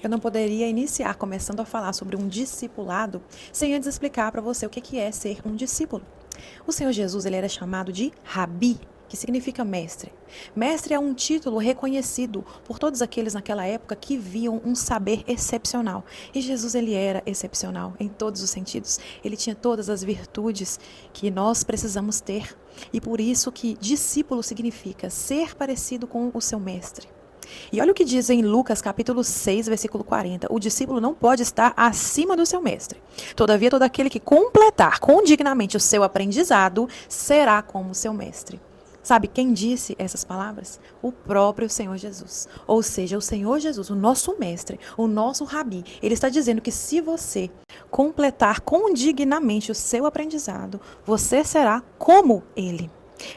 Eu não poderia iniciar começando a falar sobre um discipulado sem antes explicar para você o que é ser um discípulo. O Senhor Jesus ele era chamado de Rabi, que significa mestre. Mestre é um título reconhecido por todos aqueles naquela época que viam um saber excepcional. E Jesus ele era excepcional em todos os sentidos. Ele tinha todas as virtudes que nós precisamos ter. E por isso que discípulo significa ser parecido com o seu mestre. E olha o que diz em Lucas capítulo 6, versículo 40. O discípulo não pode estar acima do seu mestre. Todavia, todo aquele que completar condignamente o seu aprendizado será como o seu mestre. Sabe quem disse essas palavras? O próprio Senhor Jesus. Ou seja, o Senhor Jesus, o nosso mestre, o nosso rabi, ele está dizendo que se você completar condignamente o seu aprendizado, você será como ele.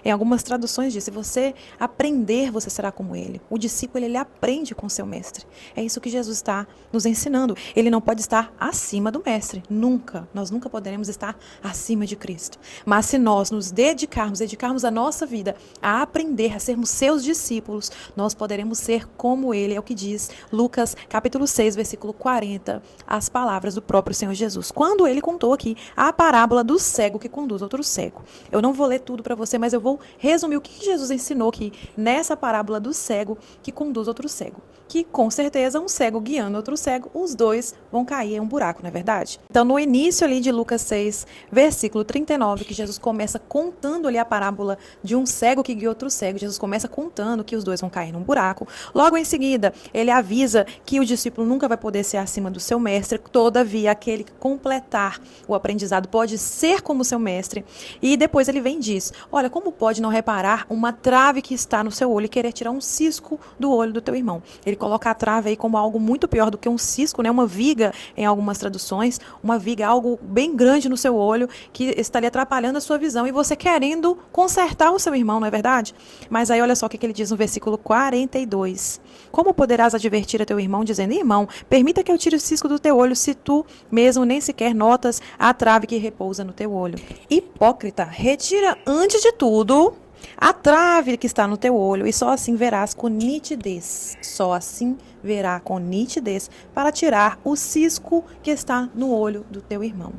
Em algumas traduções diz, se você aprender, você será como ele. O discípulo, ele aprende com seu mestre. É isso que Jesus está nos ensinando. Ele não pode estar acima do mestre. Nunca. Nós nunca poderemos estar acima de Cristo. Mas se nós nos dedicarmos a nossa vida a aprender, a sermos seus discípulos, nós poderemos ser como ele. É o que diz Lucas capítulo 6, versículo 40, as palavras do próprio Senhor Jesus. Quando ele contou aqui a parábola do cego que conduz outro cego. Eu não vou ler tudo para você, mas eu vou resumir o que Jesus ensinou aqui nessa parábola do cego que conduz outro cego. Que com certeza um cego guiando outro cego, os dois vão cair em um buraco, não é verdade? Então no início ali de Lucas 6, versículo 39, que Jesus começa contando ali a parábola de um cego que guia outro cego. Jesus começa contando que os dois vão cair num buraco. Logo em seguida, ele avisa que o discípulo nunca vai poder ser acima do seu mestre. Todavia, aquele que completar o aprendizado pode ser como seu mestre. E depois ele vem e diz, olha, como pode não reparar uma trave que está no seu olho e querer tirar um cisco do olho do teu irmão? Ele coloca a trave aí como algo muito pior do que um cisco, né? Uma viga em algumas traduções, uma viga, algo bem grande no seu olho que está ali atrapalhando a sua visão e você querendo consertar o seu irmão, não é verdade? Mas aí olha só o que ele diz no versículo 42. Como poderás advertir a teu irmão dizendo, irmão, permita que eu tire o cisco do teu olho se tu mesmo nem sequer notas a trave que repousa no teu olho? Hipócrita, retira antes de tudo a trave que está no teu olho, e só assim verás com nitidez. Só assim verá com nitidez para tirar o cisco que está no olho do teu irmão.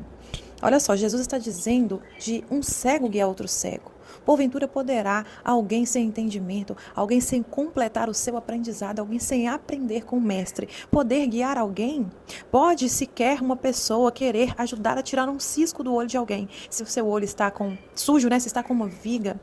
Olha só, Jesus está dizendo de um cego guiar outro cego. Porventura poderá alguém sem entendimento, alguém sem completar o seu aprendizado, alguém sem aprender com o mestre, poder guiar alguém? Pode sequer uma pessoa querer ajudar a tirar um cisco do olho de alguém, se o seu olho está sujo, né? Se está com uma viga.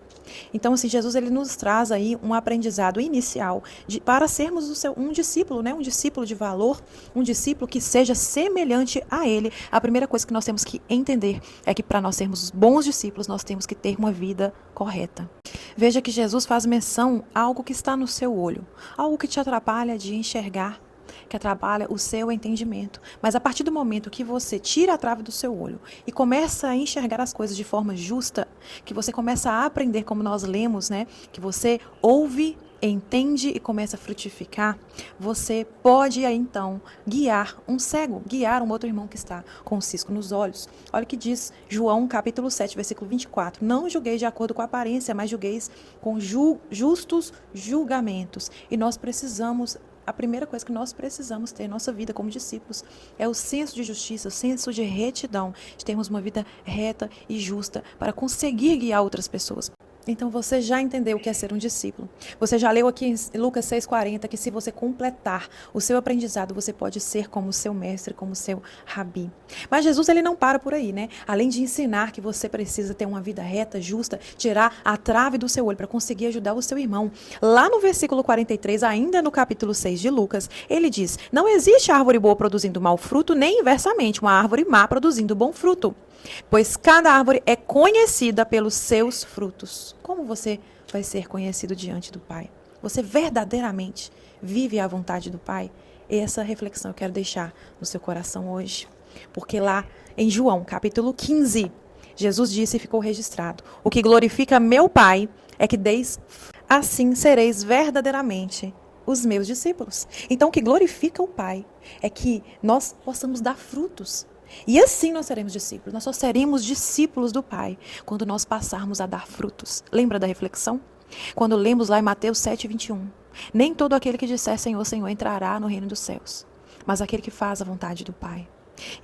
Então, assim, Jesus ele nos traz aí um aprendizado inicial para sermos um discípulo, né? Um discípulo de valor, um discípulo que seja semelhante a ele. A primeira coisa que nós temos que entender é que para nós sermos bons discípulos, nós temos que ter uma vida correta. Veja que Jesus faz menção a algo que está no seu olho, algo que te atrapalha de enxergar, que atrapalha o seu entendimento. Mas a partir do momento que você tira a trave do seu olho e começa a enxergar as coisas de forma justa, que você começa a aprender, como nós lemos, né? Que você ouve, entende e começa a frutificar, você pode aí então guiar um cego, guiar um outro irmão que está com um cisco nos olhos. Olha o que diz João capítulo 7, versículo 24. Não julgueis de acordo com a aparência, mas julgueis com justos julgamentos. E nós precisamos, a primeira coisa que nós precisamos ter em nossa vida como discípulos é o senso de justiça, o senso de retidão, de termos uma vida reta e justa para conseguir guiar outras pessoas. Então você já entendeu o que é ser um discípulo. Você já leu aqui em Lucas 6,40 que se você completar o seu aprendizado, você pode ser como o seu mestre, como o seu rabi. Mas Jesus ele não para por aí, né? Além de ensinar que você precisa ter uma vida reta, justa, tirar a trave do seu olho para conseguir ajudar o seu irmão. Lá no versículo 43, ainda no capítulo 6 de Lucas, ele diz, não existe árvore boa produzindo mau fruto, nem inversamente, uma árvore má produzindo bom fruto. Pois cada árvore é conhecida pelos seus frutos. Como você vai ser conhecido diante do Pai? Você verdadeiramente vive a vontade do Pai? Essa reflexão eu quero deixar no seu coração hoje. Porque lá em João, capítulo 15, Jesus disse e ficou registrado, o que glorifica meu Pai é que deis, assim sereis verdadeiramente os meus discípulos. Então o que glorifica o Pai é que nós possamos dar frutos. E assim nós seremos discípulos. Nós só seremos discípulos do Pai quando nós passarmos a dar frutos. Lembra da reflexão? Quando lemos lá em Mateus 7, 21. Nem todo aquele que disser Senhor, Senhor entrará no reino dos céus, mas aquele que faz a vontade do Pai.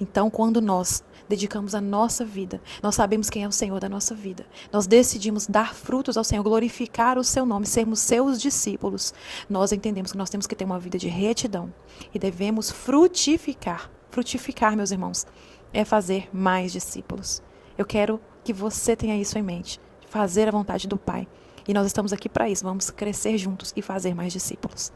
Então, quando nós dedicamos a nossa vida, nós sabemos quem é o Senhor da nossa vida. Nós decidimos dar frutos ao Senhor, glorificar o seu nome, sermos seus discípulos. Nós entendemos que nós temos que ter uma vida de retidão e devemos frutificar. Frutificar, meus irmãos, é fazer mais discípulos. Eu quero que você tenha isso em mente, fazer a vontade do Pai. E nós estamos aqui para isso. Vamos crescer juntos e fazer mais discípulos.